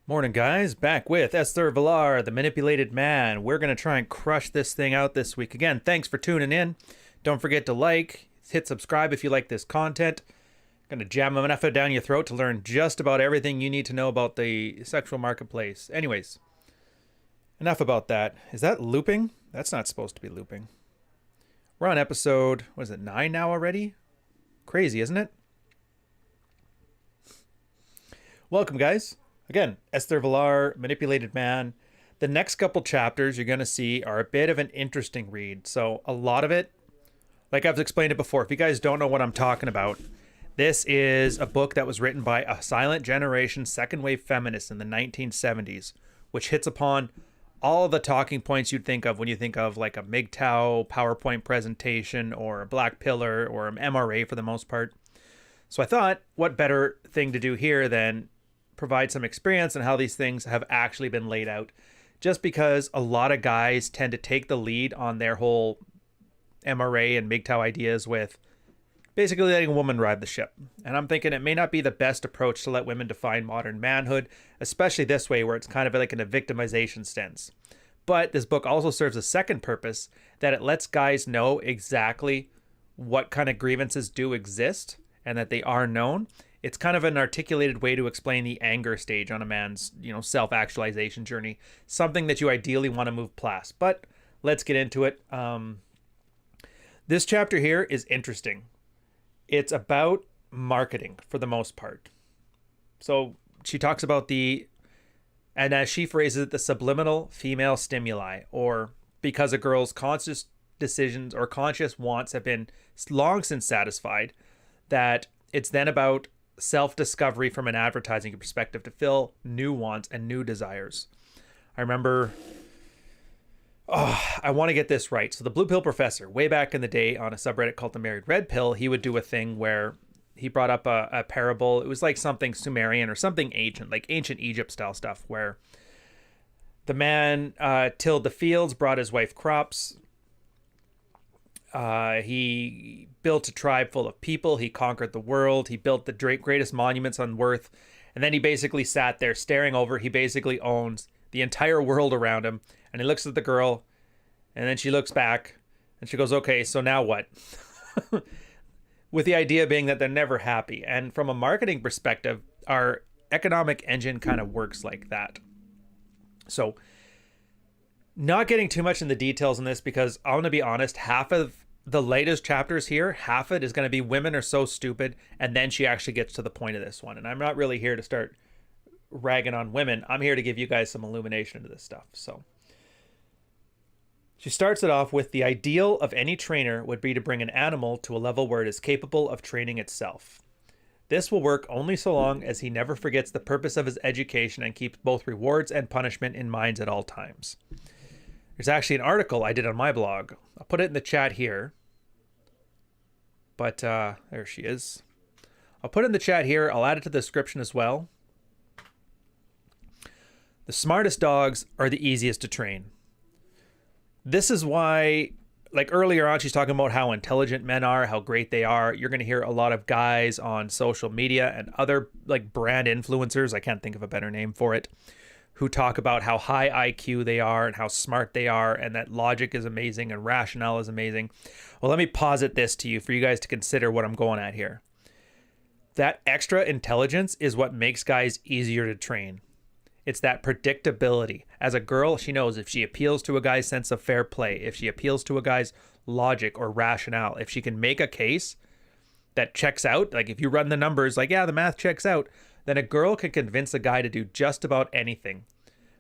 Morning, guys. Back with Esthar Vilar, the manipulated man. We're going to try and crush this thing out this week. Again, thanks for tuning in. Don't forget to hit subscribe if you like this content. Going to jam enough of it down your throat to learn just about everything you need to know about the sexual marketplace. Anyways, enough about that. Is that looping? That's not supposed to be looping. We're on episode, 9 now already? Crazy, isn't it? Welcome, guys. Again, Esthar Vilar, Manipulated Man. The next couple chapters you're going to see are a bit of an interesting read. So a lot of it, like I've explained it before, if you guys don't know what I'm talking about, this is a book that was written by a silent generation second wave feminist in the 1970s, which hits upon all of the talking points you'd think of when you think of like a MGTOW PowerPoint presentation or a black pillar or an MRA for the most part. So I thought, what better thing to do here than provide some experience on how these things have actually been laid out, just because a lot of guys tend to take the lead on their whole MRA and MGTOW ideas with basically letting a woman ride the ship. And I'm thinking it may not be the best approach to let women define modern manhood, especially this way where it's kind of like in a victimization stance. But this book also serves a second purpose, that it lets guys know exactly what kind of grievances do exist and that they are known. It's kind of an articulated way to explain the anger stage on a man's, self-actualization journey. Something that you ideally want to move past. But let's get into it. This chapter here is interesting. It's about marketing for the most part. So she talks about and as she phrases it, the subliminal female stimuli, or because a girl's conscious decisions or conscious wants have been long since satisfied, that it's then about self-discovery from an advertising perspective to fill new wants and new desires. I remember, I want to get this right. So the Blue Pill Professor, way back in the day on a subreddit called the Married Red Pill, he would do a thing where he brought up a parable. It was like something Sumerian or something ancient, like ancient Egypt style stuff, where the man tilled the fields, brought his wife crops. He built a tribe full of people. He conquered the world. He built the greatest monuments on earth. And then he basically sat there staring over. He basically owns the entire world around him. And he looks at the girl, and then she looks back, and she goes, okay, so now what? With the idea being that they're never happy. And from a marketing perspective, our economic engine kind of works like that. So not getting too much in the details on this, because I'm going to be honest, half of the latest chapters here, half of it is going to be women are so stupid, and then she actually gets to the point of this one. And I'm not really here to start ragging on women. I'm here to give you guys some illumination into this stuff. So she starts it off with, the ideal of any trainer would be to bring an animal to a level where it is capable of training itself. This will work only so long as he never forgets the purpose of his education and keeps both rewards and punishment in mind at all times. There's actually an article I did on my blog. I'll put it in the chat here. But there she is. I'll put it in the chat here. I'll add it to the description as well. The smartest dogs are the easiest to train. This is why, like earlier on, she's talking about how intelligent men are, how great they are. You're going to hear a lot of guys on social media and other like brand influencers, I can't think of a better name for it, who talk about how high IQ they are and how smart they are and that logic is amazing and rationale is amazing. Well, let me posit this to you for you guys to consider what I'm going at here. That extra intelligence is what makes guys easier to train. It's that predictability. As a girl, she knows if she appeals to a guy's sense of fair play, if she appeals to a guy's logic or rationale, if she can make a case that checks out, like if you run the numbers, like, yeah, the math checks out, then a girl can convince a guy to do just about anything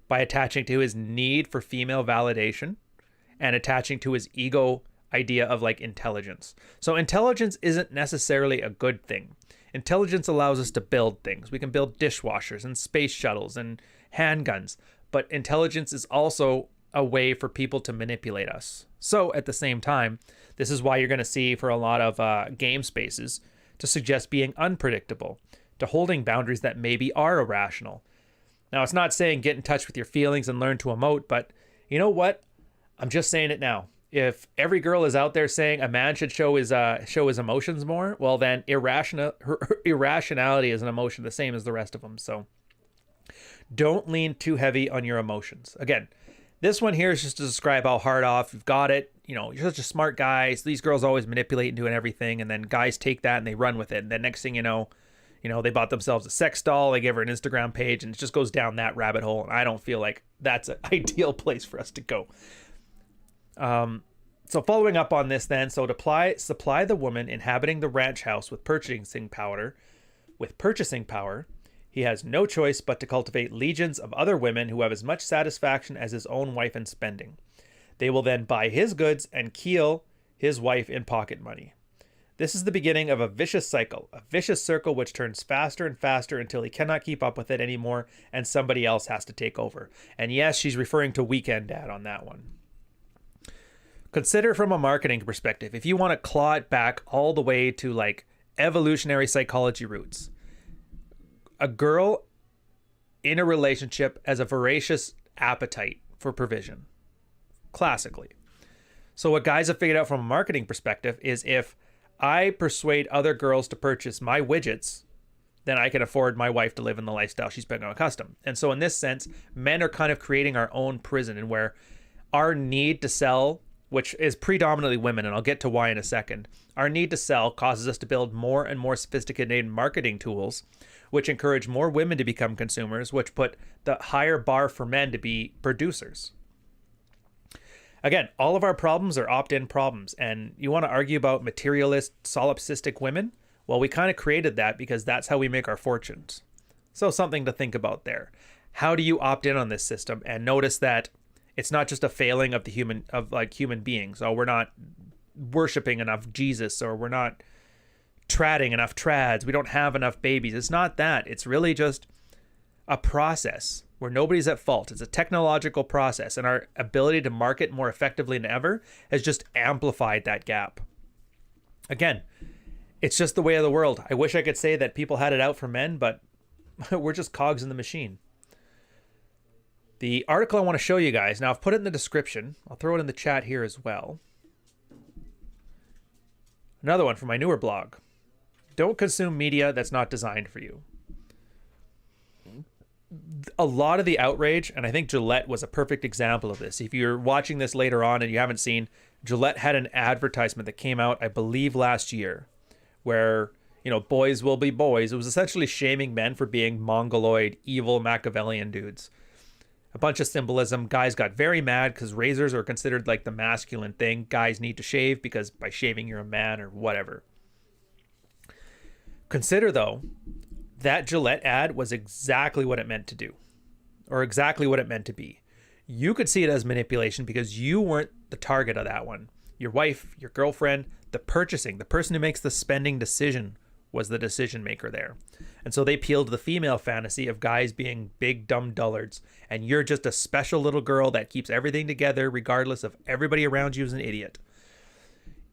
by attaching to his need for female validation and attaching to his ego idea of like intelligence. So intelligence isn't necessarily a good thing. Intelligence allows us to build things. We can build dishwashers and space shuttles and handguns, but intelligence is also a way for people to manipulate us. So at the same time, this is why you're going to see for a lot of game spaces to suggest being unpredictable, to holding boundaries that maybe are irrational. Now, it's not saying get in touch with your feelings and learn to emote, but you know what? I'm just saying it now. If every girl is out there saying a man should show his emotions more, well then irrationality is an emotion the same as the rest of them. So Don't lean too heavy on your emotions. Again, this one here is just to describe how hard off you've got it. You know, you're such a smart guy. So these girls always manipulate and doing everything. And then guys take that and they run with it. And then next thing you know, they bought themselves a sex doll. They gave her an Instagram page and it just goes down that rabbit hole. And I don't feel like that's an ideal place for us to go. So following up on this then, so to supply the woman inhabiting the ranch house with purchasing power, he has no choice but to cultivate legions of other women who have as much satisfaction as his own wife in spending. They will then buy his goods and keel his wife in pocket money. This is the beginning of a vicious cycle, a vicious circle which turns faster and faster until he cannot keep up with it anymore and somebody else has to take over. And yes, she's referring to Weekend Dad on that one. Consider from a marketing perspective, if you want to claw it back all the way to like evolutionary psychology roots, a girl in a relationship has a voracious appetite for provision, classically. So what guys have figured out from a marketing perspective is if I persuade other girls to purchase my widgets, then I can afford my wife to live in the lifestyle she's been accustomed. And so in this sense, men are kind of creating our own prison, and where our need to sell, which is predominantly women, and I'll get to why in a second, our need to sell causes us to build more and more sophisticated marketing tools, which encourage more women to become consumers, which put the higher bar for men to be producers. Again, all of our problems are opt-in problems, and you want to argue about materialist, solipsistic women? Well, we kind of created that because that's how we make our fortunes. So something to think about there. How do you opt in on this system? And notice that it's not just a failing of human beings. Oh, we're not worshiping enough Jesus, or we're not tradding enough trads. We don't have enough babies. It's not that. It's really just a process where nobody's at fault. It's a technological process, and our ability to market more effectively than ever has just amplified that gap. Again, it's just the way of the world. I wish I could say that people had it out for men, but we're just cogs in the machine. The article I want to show you guys, now I've put it in the description. I'll throw it in the chat here as well. Another one from my newer blog. Don't consume media that's not designed for you. A lot of the outrage, and I think Gillette was a perfect example of this. If you're watching this later on and you haven't seen, Gillette had an advertisement that came out, I believe, last year, where, boys will be boys. It was essentially shaming men for being mongoloid, evil Machiavellian dudes. A bunch of symbolism. Guys got very mad because razors are considered like the masculine thing. Guys need to shave because by shaving you're a man or whatever. Consider, though, that Gillette ad was exactly what it meant to do, or exactly what it meant to be. You could see it as manipulation because you weren't the target of that one. Your wife, your girlfriend, the person who makes the spending decision was the decision maker there. And so they appealed to the female fantasy of guys being big, dumb dullards, and you're just a special little girl that keeps everything together regardless of everybody around you is an idiot.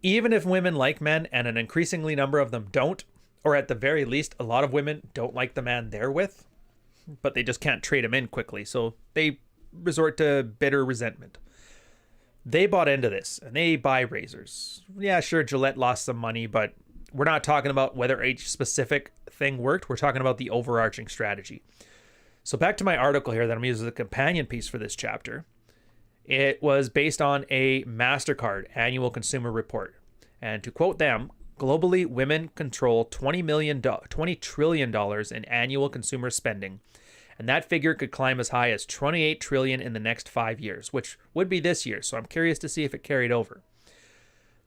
Even if women like men, and an increasingly number of them don't, or at the very least, a lot of women don't like the man they're with, but they just can't trade him in quickly, so they resort to bitter resentment. They bought into this, and they buy razors. Yeah, sure, Gillette lost some money, but we're not talking about whether each specific thing worked. We're talking about the overarching strategy. So back to my article here that I'm using as a companion piece for this chapter. It was based on a MasterCard annual consumer report. And to quote them, globally, women control $20 trillion in annual consumer spending. And that figure could climb as high as $28 trillion in the next 5 years, which would be this year. So I'm curious to see if it carried over.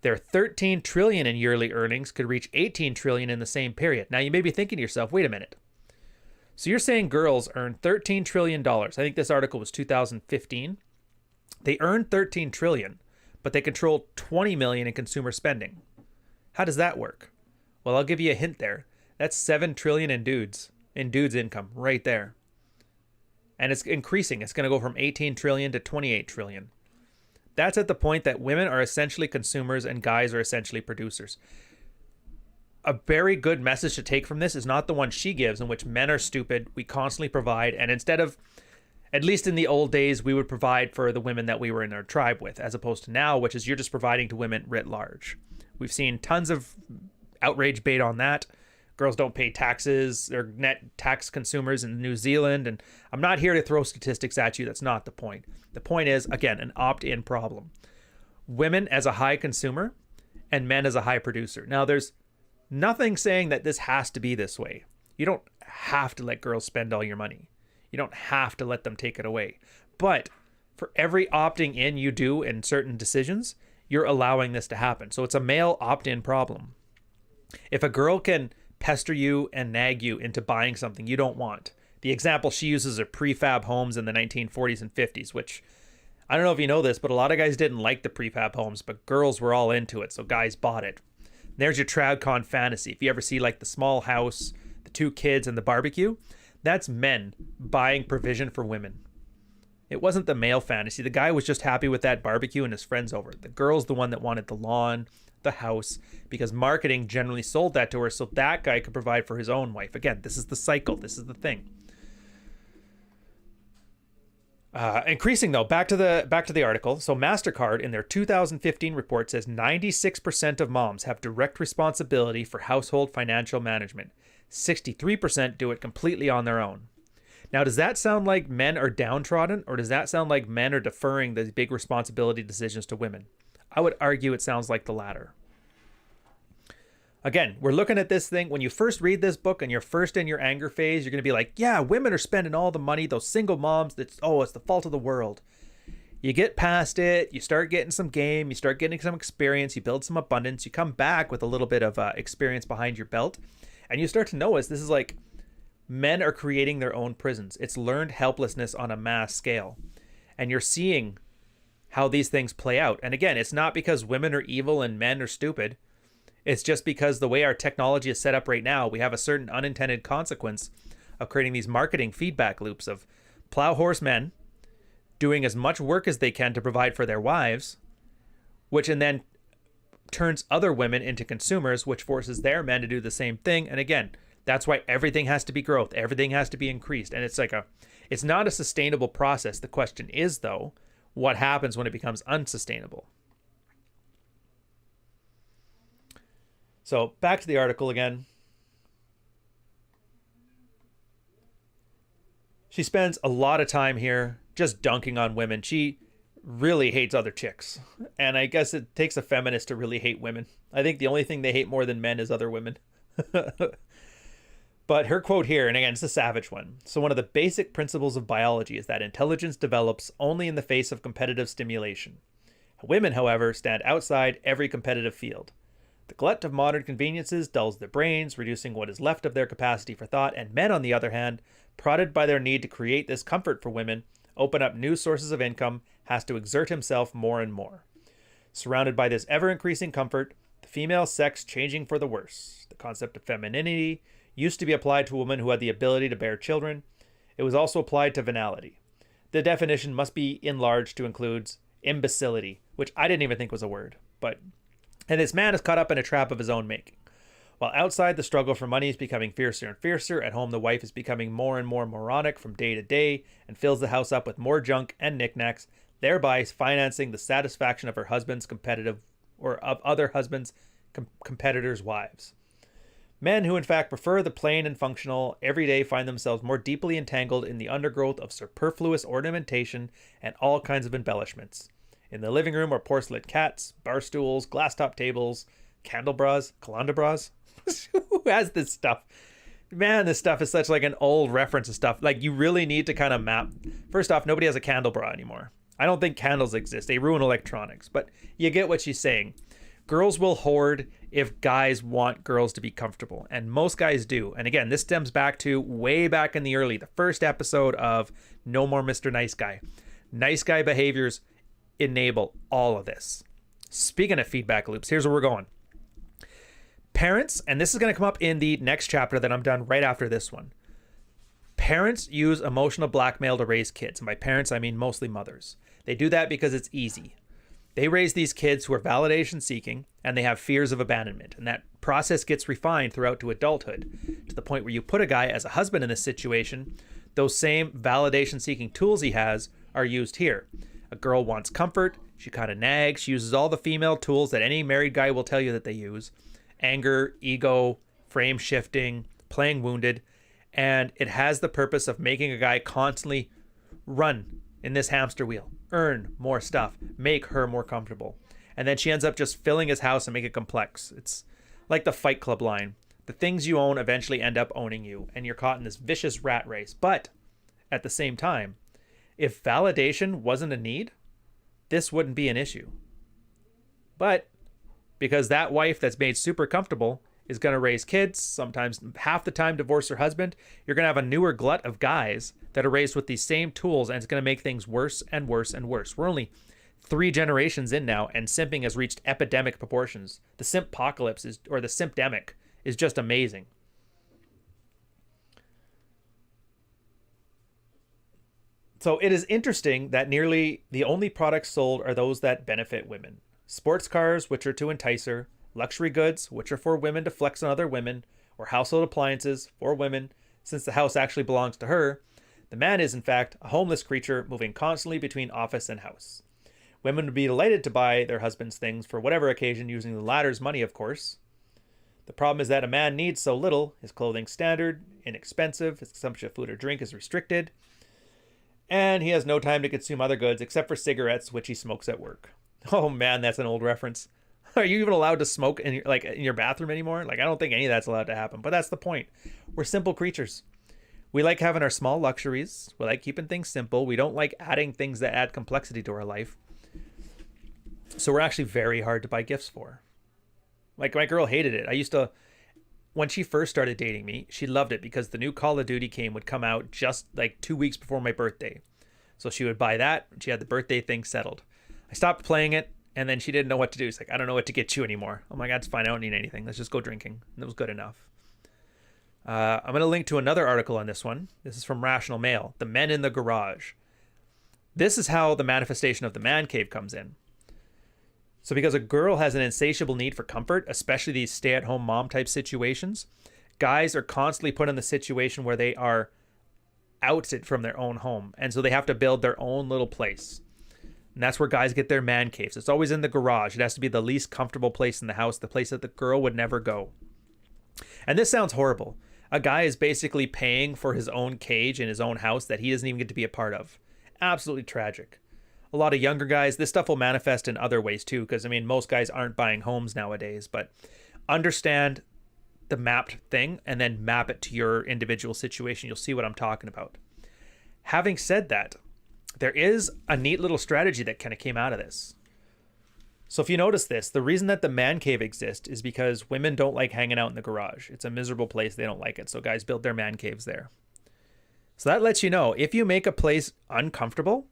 Their $13 trillion in yearly earnings could reach $18 trillion in the same period. Now you may be thinking to yourself, wait a minute. So you're saying girls earn $13 trillion. I think this article was 2015. They earn $13 trillion, but they control $20 million in consumer spending. How does that work? Well, I'll give you a hint there. That's $7 trillion in dudes income right there. And it's increasing. It's going to go from 18 trillion to 28 trillion. That's at the point that women are essentially consumers and guys are essentially producers. A very good message to take from this is not the one she gives, in which men are stupid, we constantly provide, and instead of, at least in the old days, we would provide for the women that we were in our tribe with, as opposed to now, which is you're just providing to women writ large. We've seen tons of outrage bait on that. girls don't pay taxes. They're net tax consumers in New Zealand. And I'm not here to throw statistics at you. That's not the point. The point is, again, an opt-in problem. Women as a high consumer and men as a high producer. Now, there's nothing saying that this has to be this way. You don't have to let girls spend all your money. You don't have to let them take it away. But for every opting in you do in certain decisions, you're allowing this to happen. So it's a male opt-in problem. If a girl can pester you and nag you into buying something you don't want, the example she uses are prefab homes in the 1940s and 50s, which I don't know if you know this, but a lot of guys didn't like the prefab homes, but girls were all into it, so guys bought it. There's your TradCon fantasy. If you ever see like the small house, the 2 kids, and the barbecue, that's men buying provision for women. It wasn't the male fantasy. The guy was just happy with that barbecue and his friends over. The girl's the one that wanted the lawn, the house, because marketing generally sold that to her so that guy could provide for his own wife. Again, this is the cycle. This is the thing. Increasing though, back to the article. So MasterCard in their 2015 report says 96% of moms have direct responsibility for household financial management. 63% do it completely on their own. Now, does that sound like men are downtrodden, or does that sound like men are deferring the big responsibility decisions to women? I would argue it sounds like the latter. Again, we're looking at this thing. When you first read this book and you're first in your anger phase, you're going to be like, yeah, women are spending all the money, those single moms, it's the fault of the world. You get past it, you start getting some game, you start getting some experience, you build some abundance, you come back with a little bit of experience behind your belt, and you start to notice this is like men are creating their own prisons. It's learned helplessness on a mass scale. And you're seeing how these things play out. And again, it's not because women are evil and men are stupid. It's just because the way our technology is set up right now, we have a certain unintended consequence of creating these marketing feedback loops of plow horse men doing as much work as they can to provide for their wives, which and then turns other women into consumers, which forces their men to do the same thing. And again, that's why everything has to be growth. Everything has to be increased. And it's not a sustainable process. The question is, though, what happens when it becomes unsustainable? So back to the article again. She spends a lot of time here just dunking on women. She really hates other chicks. And I guess it takes a feminist to really hate women. I think the only thing they hate more than men is other women. But her quote here, and again, it's a savage one. So one of the basic principles of biology is that intelligence develops only in the face of competitive stimulation. Women, however, stand outside every competitive field. The glut of modern conveniences dulls their brains, reducing what is left of their capacity for thought, and men, on the other hand, prodded by their need to create this comfort for women, open up new sources of income, has to exert himself more and more. Surrounded by this ever-increasing comfort, the female sex changing for the worse. The concept of femininity used to be applied to a woman who had the ability to bear children. It was also applied to venality. The definition must be enlarged to include imbecility, which I didn't even think was a word. And this man is caught up in a trap of his own making. While outside, the struggle for money is becoming fiercer and fiercer. At home, the wife is becoming more and more moronic from day to day and fills the house up with more junk and knickknacks, thereby financing the satisfaction of her husband's other husbands' competitors' wives. Men who in fact prefer the plain and functional every day find themselves more deeply entangled in the undergrowth of superfluous ornamentation and all kinds of embellishments. In the living room are porcelain cats, bar stools, glass-top tables, calandabras. Who has this stuff? Man, this stuff is such like an old reference of stuff. Like you really need to kind of map. First off, nobody has a candelabra anymore. I don't think candles exist. They ruin electronics, but you get what she's saying. Girls will hoard if guys want girls to be comfortable, and most guys do. And again, this stems back to way back in the first episode of No More Mr. Nice Guy. Nice guy behaviors enable all of this. Speaking of feedback loops, here's where we're going. Parents, and this is going to come up in the next chapter that I'm done right after this one. Parents use emotional blackmail to raise kids. And by parents, I mean mostly mothers. They do that because it's easy. They raise these kids who are validation seeking and they have fears of abandonment. And that process gets refined throughout to adulthood to the point where you put a guy as a husband in this situation. Those same validation seeking tools he has are used here. A girl wants comfort. She kind of nags. She uses all the female tools that any married guy will tell you that they use. Anger, ego, frame shifting, playing wounded, and it has the purpose of making a guy constantly run in this hamster wheel, earn more stuff, make her more comfortable. And then she ends up just filling his house and make it complex. It's like the Fight Club line. The things you own eventually end up owning you, and you're caught in this vicious rat race. But at the same time, if validation wasn't a need, this wouldn't be an issue. But because that wife that's made super comfortable is going to raise kids, sometimes half the time divorce her husband, you're going to have a newer glut of guys that are raised with these same tools, and it's going to make things worse and worse and worse. We're only 3 generations in now, and simping has reached epidemic proportions. The simp-pocalypse is, or the simpdemic, is just amazing. So it is interesting that nearly the only products sold are those that benefit women. Sports cars, which are to entice her, luxury goods, which are for women to flex on other women, or household appliances for women, since the house actually belongs to her. The man is, in fact, a homeless creature moving constantly between office and house. Women would be delighted to buy their husband's things for whatever occasion, using the latter's money, of course. The problem is that a man needs so little. His clothing's standard, inexpensive, his consumption of food or drink is restricted, and he has no time to consume other goods except for cigarettes, which he smokes at work. Oh man, that's an old reference. Are you even allowed to smoke in your bathroom anymore? I don't think any of that's allowed to happen, but that's the point. We're simple creatures. We like having our small luxuries. We like keeping things simple. We don't like adding things that add complexity to our life. So we're actually very hard to buy gifts for. My girl hated it. When she first started dating me, she loved it because the new Call of Duty would come out just 2 weeks before my birthday. So she would buy that. She had the birthday thing settled. I stopped playing it, and then she didn't know what to do. She's like, I don't know what to get you anymore. I'm like, that's fine. I don't need anything. Let's just go drinking. And it was good enough. I'm going to link to another article on this one. This is from Rational Mail, The Men in the Garage. This is how the manifestation of the man cave comes in. So because a girl has an insatiable need for comfort, especially these stay-at-home mom type situations, guys are constantly put in the situation where they are ousted from their own home. And so they have to build their own little place. And that's where guys get their man caves. It's always in the garage. It has to be the least comfortable place in the house, the place that the girl would never go. And this sounds horrible. A guy is basically paying for his own cage in his own house that he doesn't even get to be a part of. Absolutely tragic. A lot of younger guys, this stuff will manifest in other ways too, because most guys aren't buying homes nowadays, but understand the mapped thing and then map it to your individual situation. You'll see what I'm talking about. Having said that, there is a neat little strategy that kind of came out of this. So if you notice this, the reason that the man cave exists is because women don't like hanging out in the garage. It's a miserable place. They don't like it. So guys build their man caves there. So that lets you know, if you make a place uncomfortable,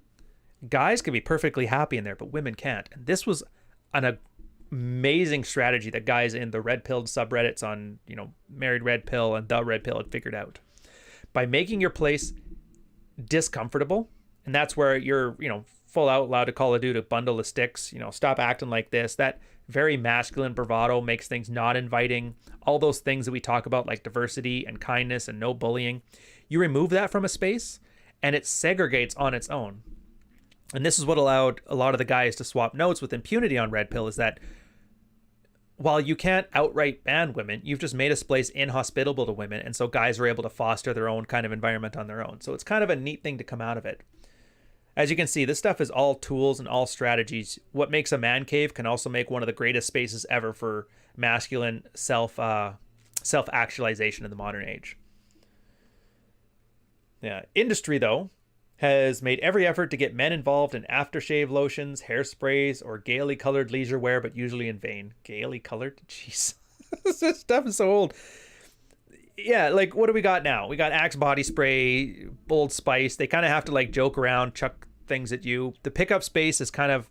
guys can be perfectly happy in there, but women can't. And this was an amazing strategy that guys in the red pilled subreddits on, Married Red Pill and The Red Pill had figured out. By making your place discomfortable, and that's where you're, full out loud to Call of Duty, bundle of sticks, stop acting like this. That very masculine bravado makes things not inviting. All those things that we talk about, like diversity and kindness and no bullying. You remove that from a space and it segregates on its own. And this is what allowed a lot of the guys to swap notes with impunity on Red Pill, is that while you can't outright ban women, you've just made a place inhospitable to women. And so guys are able to foster their own kind of environment on their own. So it's kind of a neat thing to come out of it. As you can see, this stuff is all tools and all strategies. What makes a man cave can also make one of the greatest spaces ever for masculine self-actualization in the modern age. Yeah, industry, though, has made every effort to get men involved in aftershave lotions, hairsprays, or gaily colored leisure wear, but usually in vain. Gaily colored? Jeez. This stuff is so old. Yeah, what do we got now? We got Axe body spray, Old Spice. They kind of have to joke around, chuck things at you. The pickup space has kind of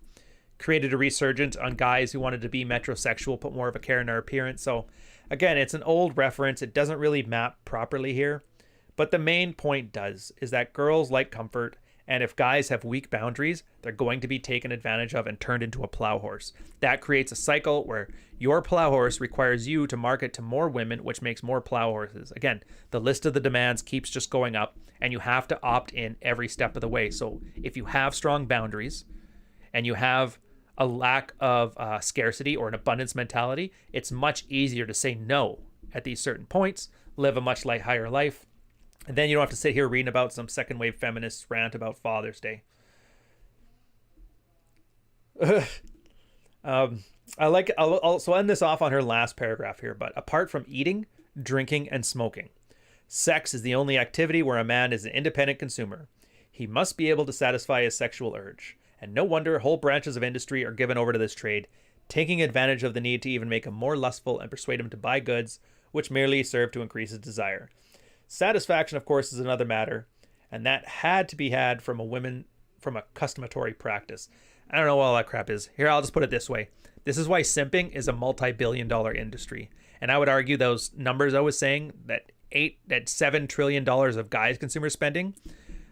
created a resurgence on guys who wanted to be metrosexual, put more of a care in their appearance. So again, it's an old reference. It doesn't really map properly here. But the main point is that girls like comfort, and if guys have weak boundaries, they're going to be taken advantage of and turned into a plow horse. That creates a cycle where your plow horse requires you to market to more women, which makes more plow horses. Again, the list of the demands keeps just going up, and you have to opt in every step of the way. So if you have strong boundaries and you have a lack of scarcity or an abundance mentality, it's much easier to say no at these certain points, live a much higher life. And then you don't have to sit here reading about some second wave feminists rant about Father's Day. I'll also end this off on her last paragraph here, but apart from eating, drinking, and smoking, sex is the only activity where a man is an independent consumer. He must be able to satisfy his sexual urge, and no wonder whole branches of industry are given over to this trade, taking advantage of the need to even make him more lustful and persuade him to buy goods which merely serve to increase his desire. Satisfaction, of course, is another matter, and that had to be had from a customary practice. I don't know what all that crap is. Here, I'll just put it this way. This is why simping is a multi-billion-dollar industry. And I would argue those numbers I was saying, that $7 trillion of guys' consumer spending,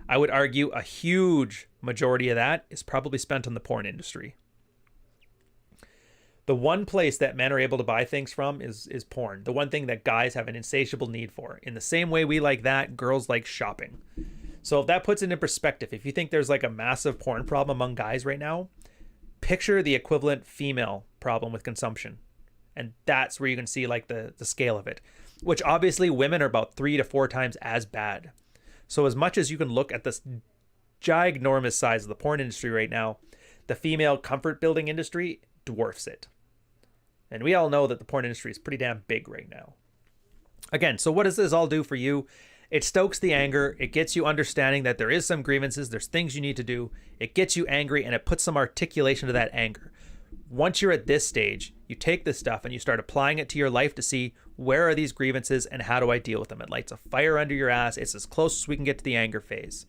I would argue a huge majority of that is probably spent on the porn industry. The one place that men are able to buy things from is porn. The one thing that guys have an insatiable need for. In the same way we like that, girls like shopping. So if that puts it in perspective, if you think there's like a massive porn problem among guys right now, picture the equivalent female problem with consumption. And that's where you can see like the scale of it, which obviously women are about 3 to 4 times as bad. So as much as you can look at this ginormous size of the porn industry right now, the female comfort building industry dwarfs it. And we all know that the porn industry is pretty damn big right now. Again, so what does this all do for you? It stokes the anger. It gets you understanding that there is some grievances. There's things you need to do. It gets you angry, and it puts some articulation to that anger. Once you're at this stage, you take this stuff and you start applying it to your life to see where are these grievances and how do I deal with them. It lights a fire under your ass. It's as close as we can get to the anger phase.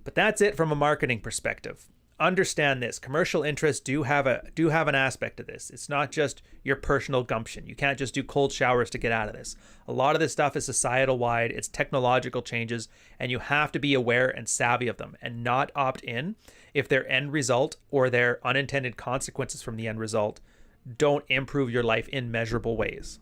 But that's it from a marketing perspective. Understand this. Commercial interests do have an aspect to this. It's not just your personal gumption. You can't just do cold showers to get out of this. A lot of this stuff is societal wide. It's technological changes, and you have to be aware and savvy of them and not opt in if their end result or their unintended consequences from the end result don't improve your life in measurable ways.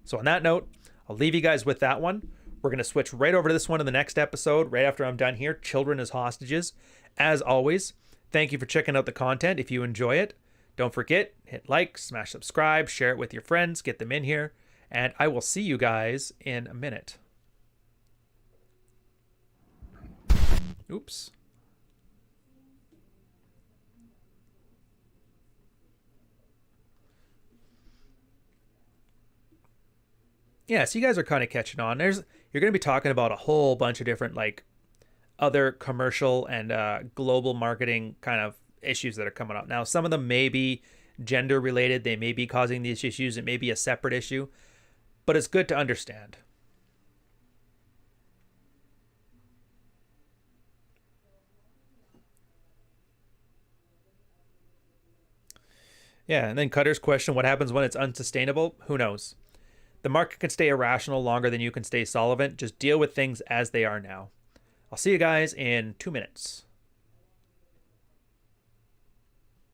So on that note, I'll leave you guys with that one. We're going to switch right over to this one in the next episode, right after I'm done here. Children as hostages. As always, thank you for checking out the content. If you enjoy it, don't forget, hit like, smash subscribe, share it with your friends, get them in here, and I will see you guys in a minute. Oops. Yeah, so you guys are kind of catching on. You're going to be talking about a whole bunch of different like other commercial and global marketing kind of issues that are coming up. Now, some of them may be gender related. They may be causing these issues. It may be a separate issue, but it's good to understand. Yeah, and then Cutter's question, what happens when it's unsustainable? Who knows? The market can stay irrational longer than you can stay solvent. Just deal with things as they are now. I'll see you guys in 2 minutes.